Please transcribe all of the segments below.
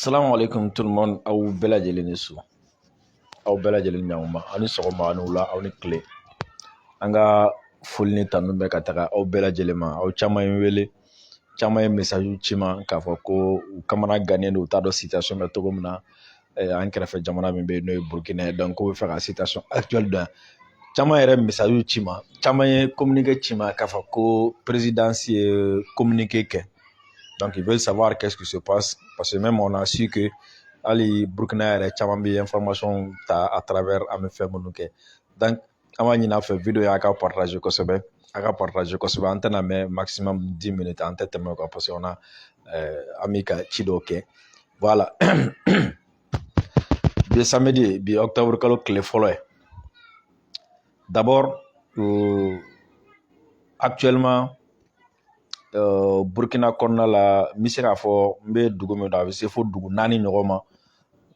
Salam alaikum tout le monde, aw bɛɛ lajɛlen ni su. Aw bɛɛ lajɛlen ɲanuma ani sɔgɔma ani wula aw ni tile. An ka foli ni tanu bɛ ka taga aw bɛɛ lajɛlen ma. Aw caman ye wele, caman ye message ci ma k'a fɔ ko u kamana gannen don u t'a dɔn situation bɛ cogo min na. An kɛrɛfɛ jamana min bɛ yen n'o ye Burkina ye, donc k'u bɛ fɛ ka situation actuelle dɔn. Caman yɛrɛ message ci ma, caman ye communiqué ci ma k'a fɔ ko présidence ye communiqué kɛ. Donc ils veulent savoir qu'est-ce qui se passe parce que même on a su que Ali Burkina yɛrɛ caman bɛ information ta à travers an bɛ fɛn minnu kɛ. Donc an b'a ɲini a fɛ video y'a ka partager kosɛbɛ, a ka partager kosɛbɛ. An tɛna mɛn maximum 10 minutes, an tɛ tɛmɛ o kan parce que on a an bɛ ka ci dɔw kɛ. Voilà. Bi samedi, bi octobre kalo tile fɔlɔ ye. D'abord actuellement Burkina kɔnɔna la n bɛ se k'a fɔ n bɛ dugu min na a bɛ se fo dugu 4 ɲɔgɔn ma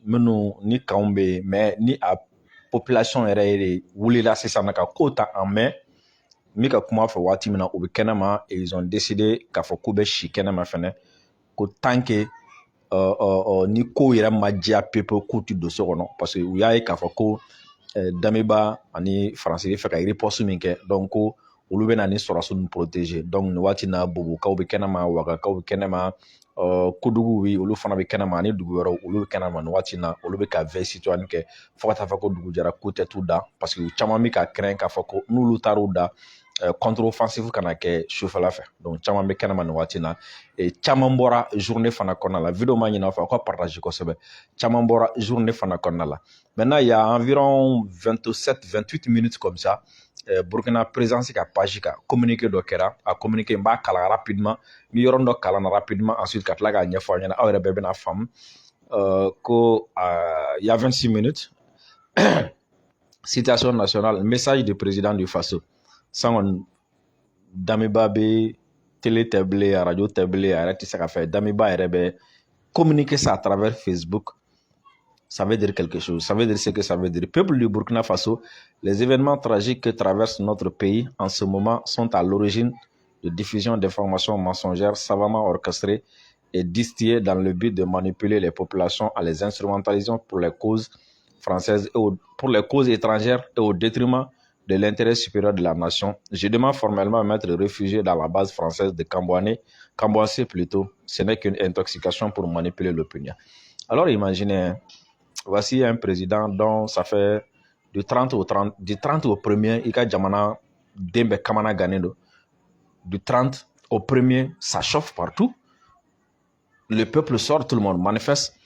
minnu ni kanw bɛ yen mais ni a population yɛrɛ de wulila sisan ka ko ta en main n bɛ ka kuma fɛ waati min na u bɛ kɛnɛma et ils ont décidé k'a fɔ k'u bɛ si kɛnɛma fɛnɛ ko tant que ni ko yɛrɛ ma diya pepe k'u tɛ don so kɔnɔ parce que u y'a ye k'a fɔ ko Damiba ani Faransi bɛ fɛ ka riposte min kɛ donc ko olu bɛ na ni sɔrɔdasiw ninnu protéger donc nin waati in na Bobokaw bɛ kɛnɛma Wagakaw bɛ kɛnɛma Koduguw olu fana bɛ kɛnɛma ani dugu wɛrɛw olu bɛ kɛnɛma nin waati in na olu bɛ ka veille citoyenne kɛ fo ka taa fɔ ko dugu jɛra k'u tɛ t'u da parce que u caman bɛ ka craindre k'a fɔ ko n'olu taar'u da contre-offensive kana kɛ sufɛla fɛ donc caman bɛ kɛnɛma nin waati in na caman bɔra journée fana kɔnɔna la video ma ɲinɛ aw fɛ aw ka partage kosɛbɛ caman bɔra journée fana kɔnɔna la maintenant il y a environ 27-28 minutes comme ça Burkina présidence ka page ka communiqué dɔ kɛra a communiqué n b'a kalan rapidement ni yɔrɔ dɔ kalanna rapidement ensuite ka tila k'a ɲɛfɔ aw ɲɛna aw yɛrɛ bɛɛ bɛna faamu ko il y a 26 minutes citation nationale message du président du Faso sango Damiba bɛ télé tɛ bilen radio tɛ bilen a yɛrɛ tɛ se ka fɛ Damiba yɛrɛ bɛ communiquer ça à travers Facebook. Ça veut dire quelque chose. Ça veut dire ce que ça veut dire. Peuple du Burkina Faso, les événements tragiques que traverse notre pays en ce moment sont à l'origine de diffusion d'informations mensongères savamment orchestrées et distillées dans le but de manipuler les populations en les instrumentalisant pour les causes françaises et pour les causes étrangères et au détriment de l'intérêt supérieur de la nation. Je demande formellement à m'être réfugié dans la base française de Cambouassé plutôt. Ce n'est qu'une intoxication pour manipuler l'opinion. Alors imaginez, voici un président dont ça fait du 30 au 1er, il y a Jamana Dembe Kamana Ganendo. Du 30 au 1er, ça chauffe partout. Le peuple sort, tout le monde manifeste.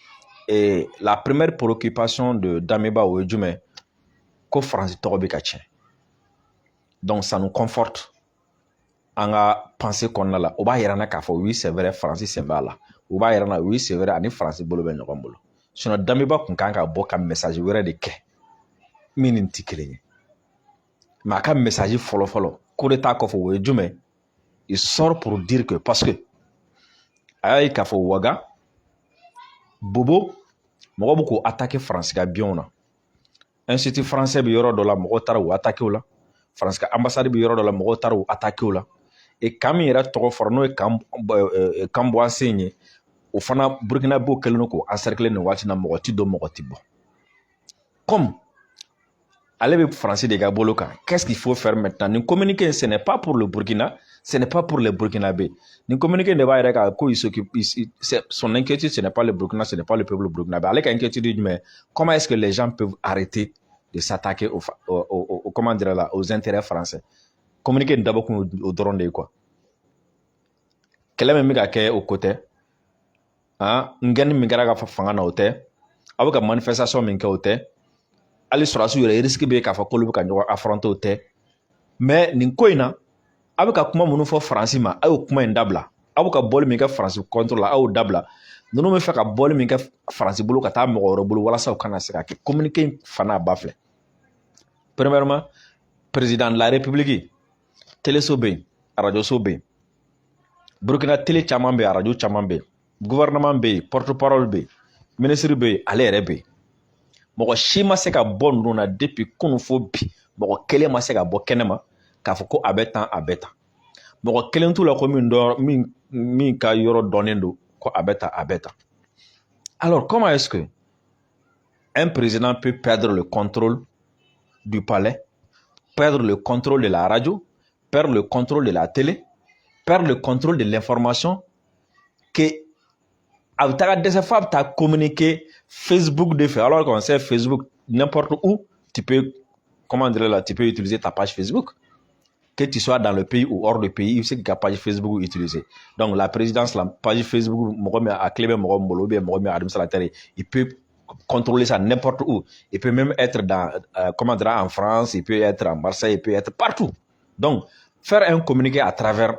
Et la première préoccupation de Damiba Ouedjoume, que France Torobikache. Donc ça nous conforte. On a pensé qu'on a là. On va y aller à oui, c'est vrai, Francis c'est là. On va y aller oui, c'est vrai, ani France bolo ben bolo. Sinon Damiba kun kan ka bɔ ka message wɛrɛ de kɛ min ni tɛ kelen ye mais a ka message fɔlɔ coup d'état kɔfɛ o ye jumɛn il sort pour dire que parce que a y'a ye k'a fɔ Waga Bobo mɔgɔ bɛ k'o attaquer France ka avion na institut français bɛ yɔrɔ dɔ la mɔgɔw taara o attaquer o la France ka ambassade bɛ yɔrɔ dɔ la mɔgɔw taara o attaquer o la et kan min yɛrɛ tɔgɔ fɔra n'o ye Cambouassé ye o fana Burkina b'o kɛlen ko encercler nin waati na mɔgɔ ti don mɔgɔ ti bɔ comme ale bɛ français de ka bolo kan qu'est-ce qu'il faut faire maintenant nin communiqué ce n'est pas pour le Burkina ce n'est pas pour les Burkinabés nin communiqué de b'a yɛrɛ ka ko il s'occupe son inquiétude ce n'est pas le Burkina ce n'est pas le peuple burkinabé ale ka inquiétude mais comment est-ce que les gens peuvent arrêter de s'attaquer au comment dire là aux intérêts français communiqué nin dabɔ kun o dɔrɔn de ye quoi kɛlɛ min bɛ ka kɛ o côté ngani min kɛra ka fanga na o tɛ a bɛ ka manifestation min kɛ o tɛ hali sɔrɔdasiw yɛrɛ risque bɛ k'a fɔ k'olu bɛ ka ɲɔgɔn affronter o tɛ mais nin ko in na a bɛ ka kuma minnu fɔ Faransi ma a y'o kuma in dabila a bɛ ka bɔli min kɛ Faransi contre la a y'o dabila ninnu bɛ fɛ ka bɔli min kɛ Faransi bolo ka taa mɔgɔ wɛrɛ bolo walasa u kana se ka kɛ communiqué in fana ba filɛ premièrement président de la République téléso bɛ yen arajoso bɛ yen Burkina télé caman bɛ yen arajo caman bɛ yen gouvernement bɛ yen porte-parole bɛ yen ministre bɛ yen ale yɛrɛ bɛ yen mɔgɔ si ma se ka bɔ ninnu na depuis kunu fo bi mɔgɔ kelen ma se ka bɔ kɛnɛma k'a fɔ ko a bɛ tan a bɛ tan mɔgɔ kelen t'u la ko min ka yɔrɔ dɔnnen don ko a bɛ tan a bɛ tan Alors, comment est-ce que un président peut perdre le contrôle du palais, perdre le contrôle de la radio, perdre le contrôle de la télé, perdre le contrôle de l'information, que tu as communiqué Facebook de fait, alors qu'on sait Facebook n'importe où, tu peux, tu peux utiliser ta page Facebook. Que tu sois dans le pays ou hors du pays, il sait que la page Facebook est utilisée. Donc la présidence, la page Facebook, il peut contrôler ça n'importe où. Il peut même être en France, il peut être à Marseille, il peut être partout. Donc, faire un communiqué à travers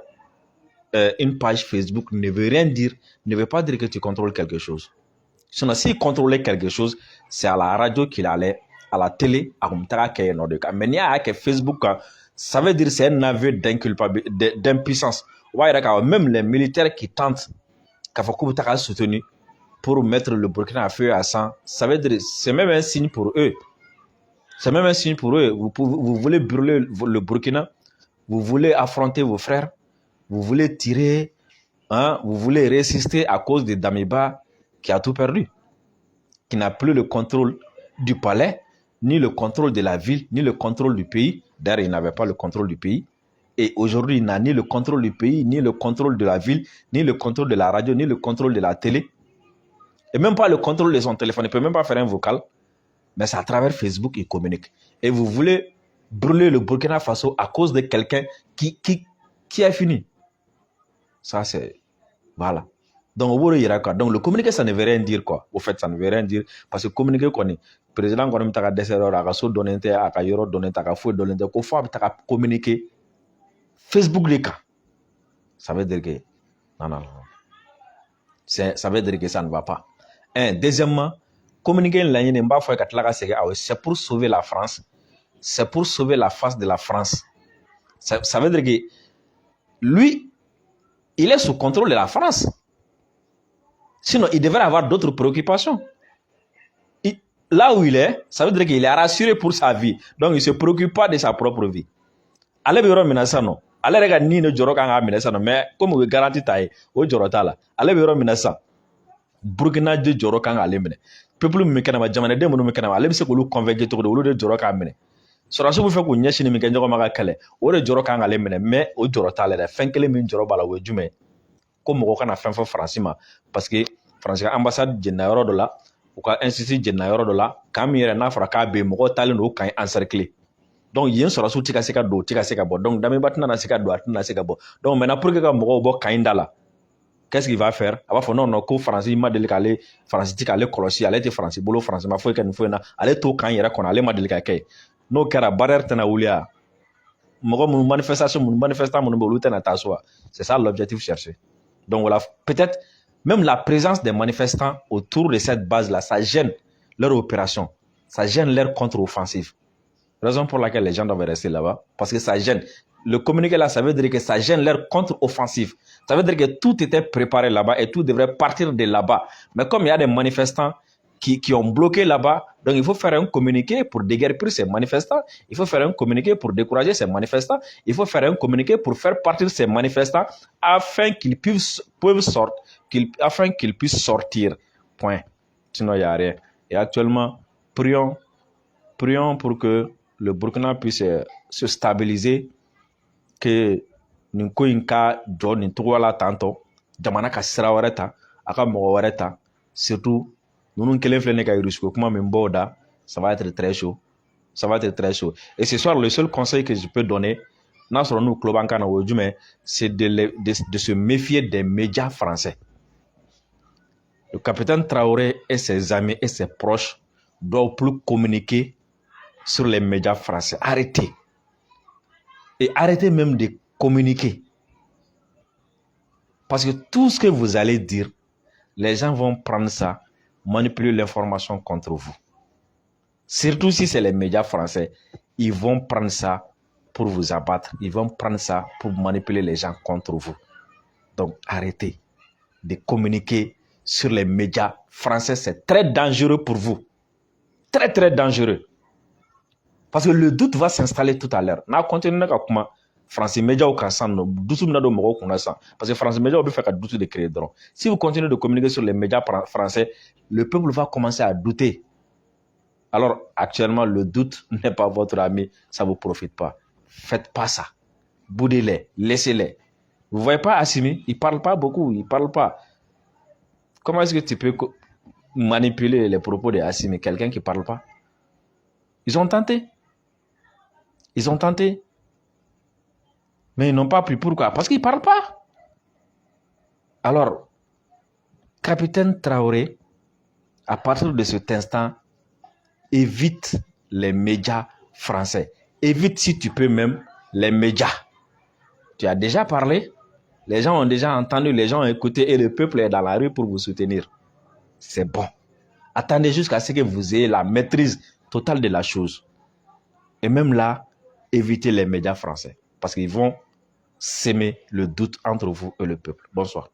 une page Facebook ne veut rien dire, ne veut pas dire que tu contrôles quelque chose. Sinon, s'il contrôlait quelque chose, c'est à la radio qu'il allait, à la télé, à mais il y a que Facebook, ça veut dire que c'est un aveu d'impuissance. Même les militaires qui tentent, qu'à soutenu pour mettre le Burkina à feu à sang, ça veut dire c'est même un signe pour eux. C'est même un signe pour eux. Vous voulez brûler le Burkina, vous voulez affronter vos frères, vous voulez tirer, hein, vous voulez résister à cause de Damiba qui a tout perdu, qui n'a plus le contrôle du palais, ni le contrôle de la ville, ni le contrôle du pays. D'ailleurs, il n'avait pas le contrôle du pays. Et aujourd'hui, il n'a ni le contrôle du pays, ni le contrôle de la ville, ni le contrôle de la radio, ni le contrôle de la télé. Et même pas le contrôle de son téléphone. Il ne peut même pas faire un vocal. Mais c'est à travers Facebook qu'il communique. Et vous voulez brûler le Burkina Faso à cause de quelqu'un qui a fini. Ça, c'est... Voilà. Donc, le communiqué, ça ne veut rien dire, quoi. Au fait, ça ne veut rien dire. Parce que communiquer, quoi, le président, quand on a des erreurs, à donner, à communiquer. Facebook, les cas. Ça veut dire que... Non. Ça veut dire que ça ne va pas. Deuxièmement, communiquer c'est pour sauver la France. C'est pour sauver la face de la France. Ça veut dire que lui, il est sous contrôle de la France. Sinon, il devrait avoir d'autres préoccupations. Là où il est, ça veut dire qu'il est rassuré pour sa vie. Donc, il ne se préoccupe pas de sa propre vie. Allez, il y non. Allez, regarde, ni ne joro kanga minasa non. Mais comme vous garantit taille, au joro tala. Allez, il minasa. Burkina de joro kanga allez mene. Peuple mécanique, jamane de mon mécanique. Allez, c'est que vous convainquez tout le monde de joro kanga mene. Sur la soupe, vous faites qu'on y a chez les mécaniques kale. Au joro kanga allez mene. Mais au joro tala, fin que les min joro bala ou jume. Comme on a fait France, parce que France ambassade de Nairo de là, ou institut de Nairo de là, quand il y a un afra be mo talent ou quand encerclé. Donc il y a sur la sous tika seka do tika seka bo. Donc dame batna na seka do atna seka bo. Donc maintenant pour que mo bo kainda là, qu'est-ce qu'il va faire? Il va faire non ko France m'a délicalé, France tika aller colossi, aller te France bolo France ma foi que na aller to quand il y a qu'on aller m'a délicalé. No kara barrière tena ulia. Mo manifestation mon bolo tena taswa. C'est ça l'objectif cherché. Donc voilà, peut-être même la présence des manifestants autour de cette base-là, ça gêne leur opération, ça gêne leur contre-offensive. Raison pour laquelle les gens doivent rester là-bas, parce que ça gêne. Le communiqué là, ça veut dire que ça gêne leur contre-offensive. Ça veut dire que tout était préparé là-bas et tout devrait partir de là-bas. Mais comme il y a des manifestants qui ont bloqué là-bas, donc il faut faire un communiqué pour déguerpir ces manifestants, il faut faire un communiqué pour décourager ces manifestants, il faut faire un communiqué pour faire partir ces manifestants afin qu'ils puissent sortir. Point. Sinon, il n'y a rien. Et actuellement, prions pour que le Burkina puisse se stabiliser, que nous koinka John Ntuwala tanto, jamana ka sira wɛrɛ ta, aka mɔgɔ wɛrɛ ta, surtout nous kelen filɛ ne ka Irusco kuma min b'o da, ça va être très chaud. Ça va être très chaud. Et ce soir, le seul conseil que je peux donner, c'est de se méfier des médias français. Le capitaine Traoré et ses amis et ses proches doivent plus communiquer sur les médias français. Arrêtez. Et arrêtez même de communiquer. Parce que tout ce que vous allez dire, les gens vont prendre ça, manipuler l'information contre vous. Surtout si c'est les médias français, ils vont prendre ça pour vous abattre. Ils vont prendre ça pour manipuler les gens contre vous. Donc arrêtez de communiquer sur les médias français. C'est très dangereux pour vous. Très, très dangereux. Parce que le doute va s'installer tout à l'heure. Na continue na kuma français média au Kassan, douce minado moro kunasa. Parce que français média au faire douce de créer drone. Si vous continuez de communiquer sur les médias français, le peuple va commencer à douter. Alors, actuellement, le doute n'est pas votre ami, ça ne vous profite pas. Faites pas ça. Boudez-les, laissez-les. Vous voyez pas Assimi, il parle pas beaucoup, il parle pas. Comment est-ce que tu peux manipuler les propos de Assimi, quelqu'un qui parle pas? Ils ont tenté. Ils ont tenté. Mais ils n'ont pas pris. Pourquoi? Parce qu'ils ne parlent pas. Alors, capitaine Traoré, à partir de cet instant, évite les médias français. Évite, si tu peux même, les médias. Tu as déjà parlé, les gens ont déjà entendu, les gens ont écouté et le peuple est dans la rue pour vous soutenir. C'est bon. Attendez jusqu'à ce que vous ayez la maîtrise totale de la chose. Et même là, évitez les médias français parce qu'ils vont s'aimer le doute entre vous et le peuple. Bonsoir.